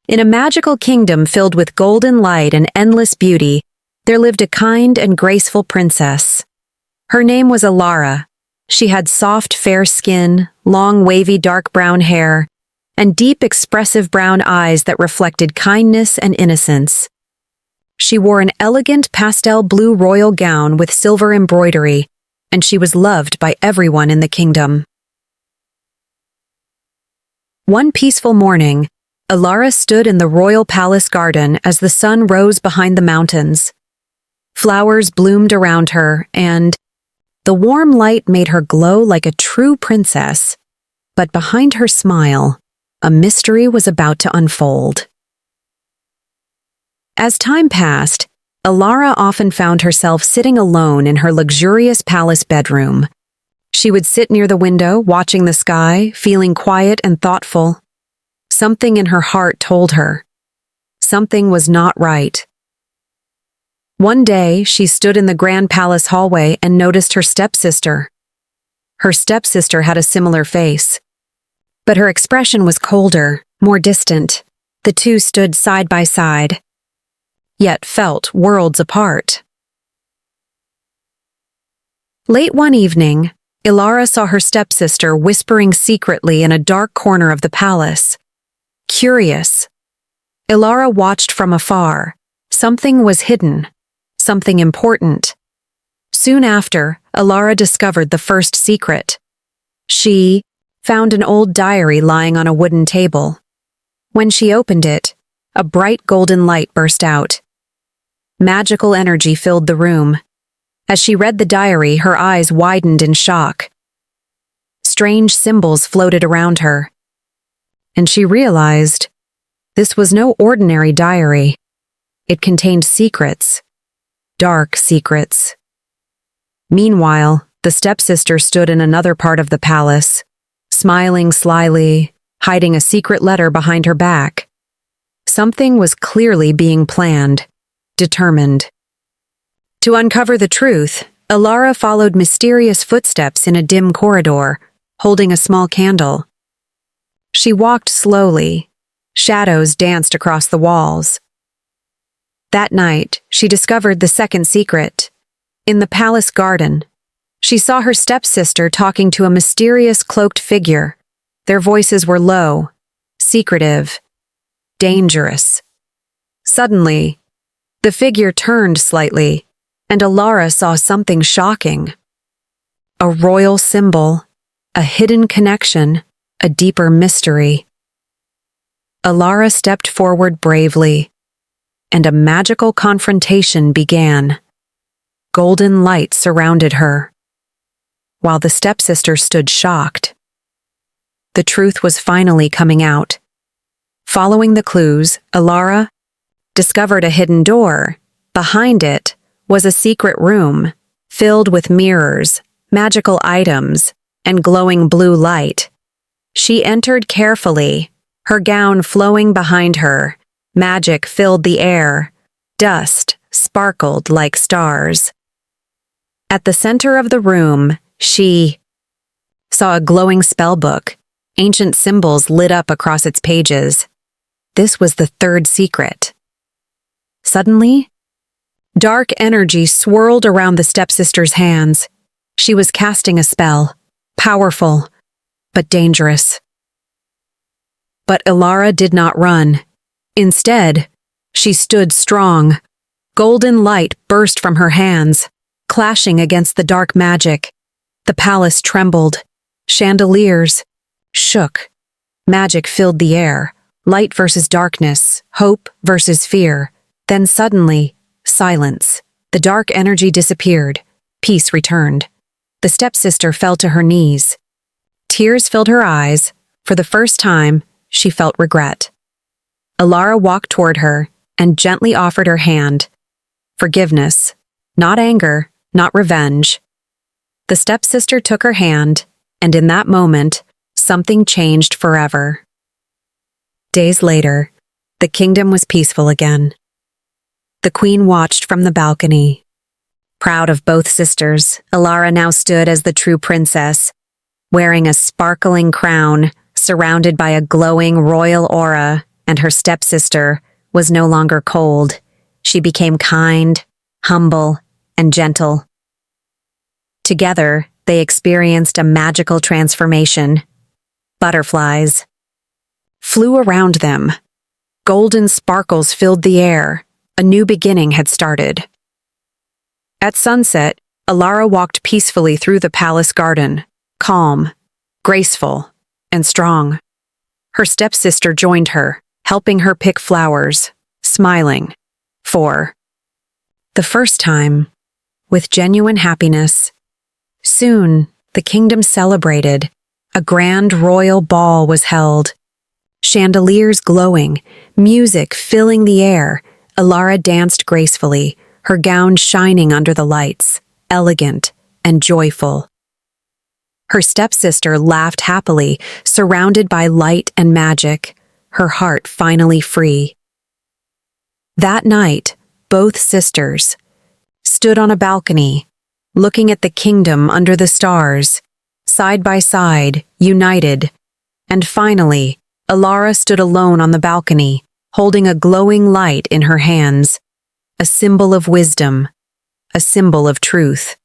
In a magical kingdom filled with golden light and endless beauty, there lived a kind and graceful princess. Her name was Alara. She had soft, fair skin, long, wavy, dark brown hair, and deep, expressive brown eyes that reflected kindness and innocence. She wore an elegant pastel blue royal gown with silver embroidery, and she was loved by everyone in the kingdom. One peaceful morning, Alara stood in the royal palace garden as the sun rose behind the mountains. Flowers bloomed around her, and the warm light made her glow like a true princess. But behind her smile, a mystery was about to unfold. As time passed, Alara often found herself sitting alone in her luxurious palace bedroom. She would sit near the window, watching the sky, feeling quiet and thoughtful. Something in her heart told her. Something was not right. One day, she stood in the grand palace hallway and noticed her stepsister. Her stepsister had a similar face, but her expression was colder, more distant. The two stood side by side, yet felt worlds apart. Late one evening, Alara saw her stepsister whispering secretly in a dark corner of the palace. Curious, Alara watched from afar. Something was hidden, something important. Soon after, Alara discovered the first secret. She found an old diary lying on a wooden table. When she opened it, a bright golden light burst out. Magical energy filled the room. As she read the diary, her eyes widened in shock. Strange symbols floated around her, and she realized this was no ordinary diary. It contained secrets, dark secrets. Meanwhile, the stepsister stood in another part of the palace, smiling slyly, hiding a secret letter behind her back. Something was clearly being planned, determined. To uncover the truth, Alara followed mysterious footsteps in a dim corridor, holding a small candle. She walked slowly. Shadows danced across the walls. That night, she discovered the second secret. In the palace garden, she saw her stepsister talking to a mysterious cloaked figure. Their voices were low, secretive, dangerous. Suddenly, the figure turned slightly, and Alara saw something shocking. A royal symbol, a hidden connection, a deeper mystery. Alara stepped forward bravely, and a magical confrontation began. Golden light surrounded her, while the stepsister stood shocked. The truth was finally coming out. Following the clues, Alara discovered a hidden door. Behind it was a secret room, filled with mirrors, magical items, and glowing blue light. She entered carefully, her gown flowing behind her. Magic filled the air. Dust sparkled like stars. At the center of the room, she saw a glowing spellbook. Ancient symbols lit up across its pages. This was the third secret. Suddenly, dark energy swirled around the stepsister's hands. She was casting a spell, powerful, but dangerous. But Alara did not run. Instead, she stood strong. Golden light burst from her hands, clashing against the dark magic. The palace trembled. Chandeliers shook. Magic filled the air. Light versus darkness, hope versus fear. Then suddenly, silence. The dark energy disappeared. Peace returned. The stepsister fell to her knees. Tears filled her eyes. For the first time, she felt regret. Alara walked toward her and gently offered her hand. Forgiveness, not anger, not revenge. The stepsister took her hand, and in that moment, something changed forever. Days later, the kingdom was peaceful again. The queen watched from the balcony. Proud of both sisters, Alara now stood as the true princess, wearing a sparkling crown, surrounded by a glowing royal aura. and her stepsister was no longer cold. She became kind, humble, and gentle. Together, they experienced a magical transformation. Butterflies flew around them. Golden sparkles filled the air. A new beginning had started. At sunset, Elara walked peacefully through the palace garden, calm, graceful, and strong. Her stepsister joined her, helping her pick flowers, smiling, for the first time, with genuine happiness. Soon, the kingdom celebrated. A grand royal ball was held. Chandeliers glowing, music filling the air, Elara danced gracefully, her gown shining under the lights, elegant and joyful. Her stepsister laughed happily, surrounded by light and magic, her heart finally free. That night, both sisters stood on a balcony, looking at the kingdom under the stars, side by side, united. And finally, Elara stood alone on the balcony, holding a glowing light in her hands, a symbol of wisdom, a symbol of truth.